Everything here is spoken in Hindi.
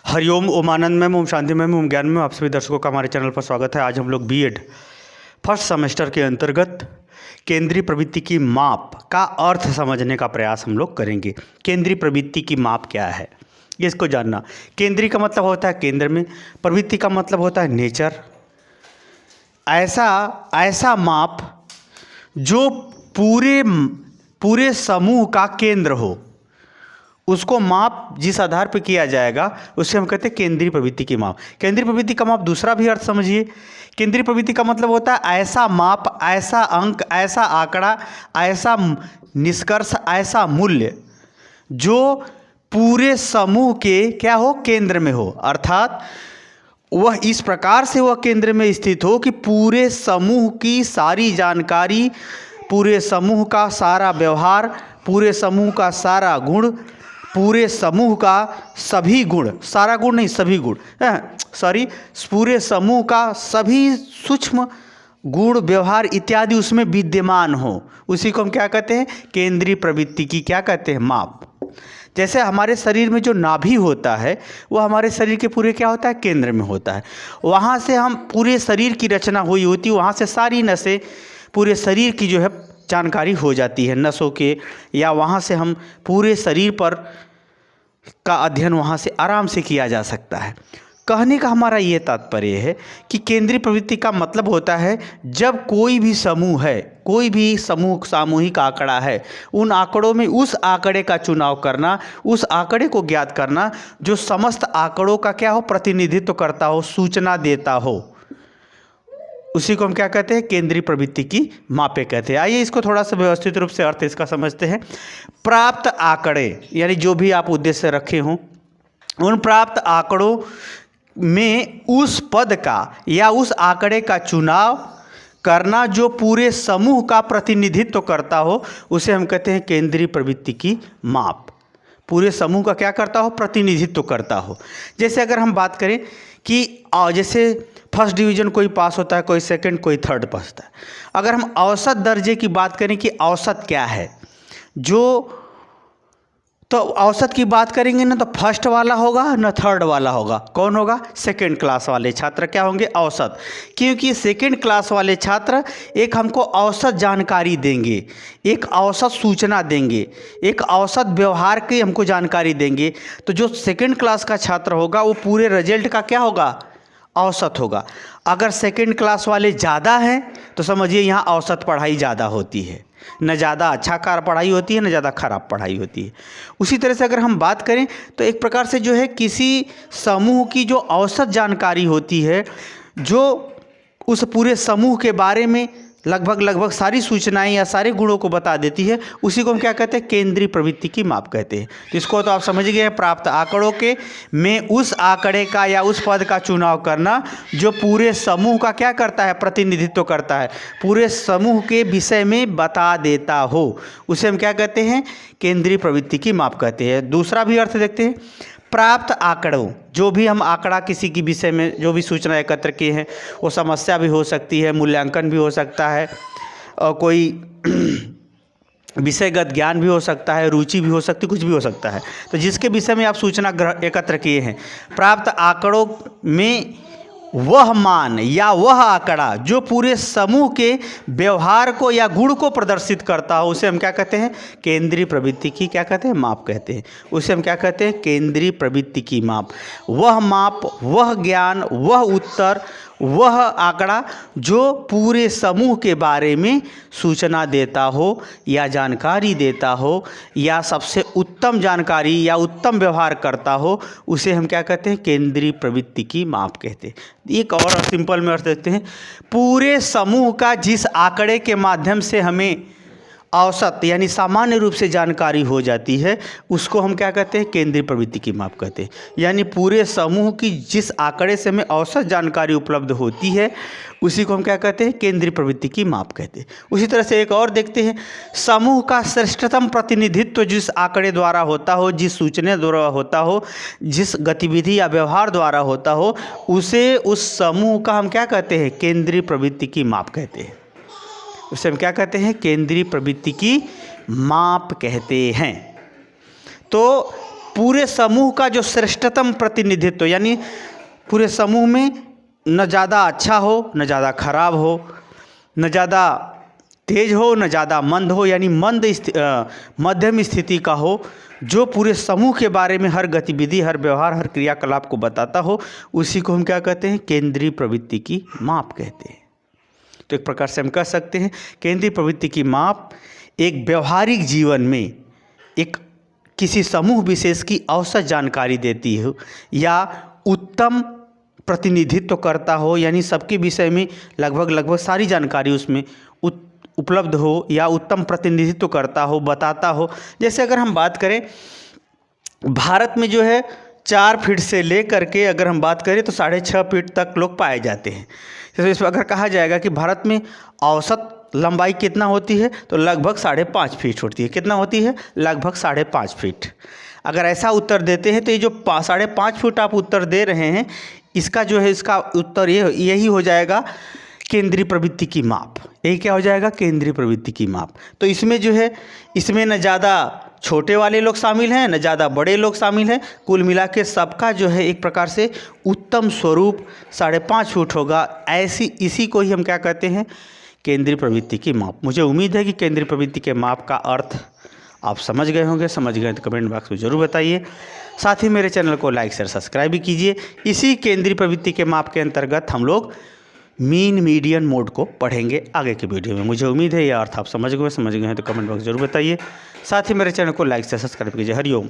हरिओम, ओम आनंदमय, ओम शांतिमय, ओम ज्ञानमय। आप सभी दर्शकों का हमारे चैनल पर स्वागत है। आज हम लोग बीएड फर्स्ट सेमेस्टर के अंतर्गत केंद्रीय प्रवृत्ति की माप का अर्थ समझने का प्रयास हम लोग करेंगे। केंद्रीय प्रवृत्ति की माप क्या है, ये इसको जानना। केंद्रीय का मतलब होता है केंद्र में, प्रवृत्ति का मतलब होता है नेचर। ऐसा माप जो पूरे समूह का केंद्र हो, उसको माप जिस आधार पर किया जाएगा उसे हम कहते हैं केंद्रीय प्रवृत्ति की माप। केंद्रीय प्रवृत्ति का माप दूसरा भी अर्थ समझिए। केंद्रीय प्रवृत्ति का मतलब होता है ऐसा माप, ऐसा अंक, ऐसा आंकड़ा, ऐसा निष्कर्ष, ऐसा मूल्य जो पूरे समूह के क्या हो, केंद्र में हो। अर्थात वह इस प्रकार से वह केंद्र में स्थित हो कि पूरे समूह की सारी जानकारी, पूरे समूह का सारा व्यवहार, पूरे समूह का सारा गुण, पूरे समूह का सभी गुण, सारा गुण नहीं सभी गुण, पूरे समूह का सभी सूक्ष्म गुण, व्यवहार इत्यादि उसमें विद्यमान हो। उसी को हम क्या कहते हैं, केंद्रीय प्रवृत्ति की क्या कहते हैं, माप। जैसे हमारे शरीर में जो नाभि होता है वो हमारे शरीर के पूरे क्या होता है, केंद्र में होता है। वहाँ से हम पूरे शरीर की रचना हुई होती है, वहाँ से सारी नसें, पूरे शरीर की जो है जानकारी हो जाती है नसों के, या वहाँ से हम पूरे शरीर पर का अध्ययन वहाँ से आराम से किया जा सकता है। कहने का हमारा ये तात्पर्य है कि केंद्रीय प्रवृत्ति का मतलब होता है जब कोई भी समूह है, कोई भी समूह सामूहिक आंकड़ा है, उन आंकड़ों में उस आंकड़े का चुनाव करना, उस आंकड़े को ज्ञात करना जो समस्त आंकड़ों का क्या हो, प्रतिनिधित्व करता हो, सूचना देता हो, उसी को हम क्या कहते हैं, केंद्रीय प्रवृत्ति की मापे कहते हैं। आइए इसको थोड़ा सा व्यवस्थित रूप से अर्थ इसका समझते हैं। प्राप्त आंकड़े यानी जो भी आप उद्देश्य रखे हों, उन प्राप्त आंकड़ों में उस पद का या उस आंकड़े का चुनाव करना जो पूरे समूह का प्रतिनिधित्व करता हो, उसे हम कहते हैं केंद्रीय प्रवृत्ति की माप। पूरे समूह का क्या करता हो, प्रतिनिधित्व करता हो। जैसे अगर हम बात करें कि जैसे फर्स्ट डिवीज़न कोई पास होता है, कोई सेकंड, कोई थर्ड पास होता है। अगर हम औसत दर्जे की बात करें कि औसत क्या है, तो औसत की बात करेंगे ना, तो फर्स्ट वाला होगा ना थर्ड वाला होगा। कौन होगा, सेकंड क्लास वाले छात्र क्या होंगे, औसत। क्योंकि सेकंड क्लास वाले छात्र एक हमको औसत जानकारी देंगे, एक औसत सूचना देंगे, एक औसत व्यवहार की हमको जानकारी देंगे। तो जो सेकंड क्लास का छात्र होगा वो पूरे रिजल्ट का क्या होगा, औसत होगा। अगर सेकंड क्लास वाले ज़्यादा हैं तो समझिए यहाँ औसत पढ़ाई ज़्यादा होती है, न ज़्यादा अच्छा पढ़ाई होती है, न ज़्यादा खराब पढ़ाई होती है। उसी तरह से अगर हम बात करें तो एक प्रकार से जो है किसी समूह की जो औसत जानकारी होती है, जो उस पूरे समूह के बारे में लगभग सारी सूचनाएं या सारे गुणों को बता देती है, उसी को हम क्या कहते हैं, केंद्रीय प्रवृत्ति की माप कहते हैं। तो इसको तो आप समझ गए, प्राप्त आंकड़ों के में उस आंकड़े का या उस पद का चुनाव करना जो पूरे समूह का क्या करता है, प्रतिनिधित्व करता है, पूरे समूह के विषय में बता देता हो, उसे हम क्या कहते हैं, केंद्रीय प्रवृत्ति की माप कहते हैं। दूसरा भी अर्थ देखते हैं। प्राप्त आंकड़ों, जो भी हम आंकड़ा किसी की विषय में जो भी सूचना एकत्र किए हैं, वो समस्या भी हो सकती है, मूल्यांकन भी हो सकता है, और कोई विषयगत ज्ञान भी हो सकता है, रुचि भी हो सकती है, कुछ भी हो सकता है। तो जिसके विषय में आप सूचना एकत्र किए हैं, प्राप्त आंकड़ों में वह मान या वह आंकड़ा जो पूरे समूह के व्यवहार को या गुण को प्रदर्शित करता हो, उसे हम क्या कहते हैं, केंद्रीय प्रवृत्ति की क्या कहते हैं, माप कहते हैं। उसे हम क्या कहते हैं, केंद्रीय प्रवृत्ति की माप। वह माप, वह ज्ञान, वह उत्तर, वह आंकड़ा जो पूरे समूह के बारे में सूचना देता हो या जानकारी देता हो या सबसे उत्तम जानकारी या उत्तम व्यवहार करता हो, उसे हम क्या कहते हैं, केंद्रीय प्रवृत्ति की माप कहते हैं। एक और सिंपल में अर्थ देते हैं, पूरे समूह का जिस आंकड़े के माध्यम से हमें औसत यानी सामान्य रूप से जानकारी हो जाती है, उसको हम क्या कहते हैं, केंद्रीय प्रवृत्ति की माप कहते हैं। यानी पूरे समूह की जिस आंकड़े से हमें औसत जानकारी उपलब्ध होती है, उसी को हम क्या कहते हैं, केंद्रीय प्रवृत्ति की माप कहते हैं। उसी तरह से एक और देखते हैं, समूह का श्रेष्ठतम प्रतिनिधित्व जिस आंकड़े द्वारा होता हो, जिस सूचना द्वारा होता हो, जिस गतिविधि या व्यवहार द्वारा होता हो, उसे उस समूह का हम क्या कहते हैं, केंद्रीय प्रवृत्ति की माप कहते हैं। उसे हम क्या कहते हैं, केंद्रीय प्रवृत्ति की माप कहते हैं। तो पूरे समूह का जो श्रेष्ठतम प्रतिनिधित्व, यानी पूरे समूह में न ज़्यादा अच्छा हो न ज़्यादा खराब हो, न ज़्यादा तेज हो न ज़्यादा मंद हो, यानी मध्यम स्थिति का हो, जो पूरे समूह के बारे में हर गतिविधि, हर व्यवहार, हर क्रियाकलाप को बताता हो, उसी को हम क्या कहते हैं? केंद्रीय प्रवृत्ति की माप कहते हैं। तो एक प्रकार से हम कह सकते हैं केंद्रीय प्रवृत्ति की माप एक व्यवहारिक जीवन में एक किसी समूह विशेष की औसत जानकारी देती हो या उत्तम प्रतिनिधित्व करता हो, यानी सबके विषय में लगभग सारी जानकारी उसमें उपलब्ध हो या उत्तम प्रतिनिधित्व करता हो, बताता हो। जैसे अगर हम बात करें भारत में जो है 4 फीट से लेकर के अगर हम बात करें तो 6.5 फीट तक लोग पाए जाते हैं। तो इसमें अगर कहा जाएगा कि भारत में औसत लंबाई कितना होती है तो लगभग 5.5 फीट होती है। कितना होती है? लगभग 5.5 फीट। अगर ऐसा उत्तर देते हैं तो ये जो 5.5 फीट आप उत्तर दे रहे हैं, इसका जो है इसका उत्तर यही हो जाएगा केंद्रीय प्रवृत्ति की माप। यही क्या हो जाएगा? केंद्रीय प्रवृत्ति की माप। तो इसमें जो है इसमें न ज़्यादा छोटे वाले लोग शामिल हैं न ज़्यादा बड़े लोग शामिल हैं, कुल मिला के सबका जो है एक प्रकार से उत्तम स्वरूप 5.5 फुट होगा। इसी को ही हम क्या कहते हैं? केंद्रीय प्रवृत्ति की माप। मुझे उम्मीद है कि केंद्रीय प्रवृत्ति के माप का अर्थ आप समझ गए होंगे। समझ गए तो कमेंट बॉक्स में ज़रूर बताइए। साथ ही मेरे चैनल को लाइक शेयर सब्सक्राइब भी कीजिए। इसी केंद्रीय प्रवृत्ति के माप के अंतर्गत हम लोग मीन मीडियन मोड को पढ़ेंगे आगे के वीडियो में। मुझे उम्मीद है यह अर्थ आप समझ गए हैं तो कमेंट बॉक्स जरूर बताइए। साथ ही मेरे चैनल को लाइक से सब्सक्राइब कीजिए। हरिओम।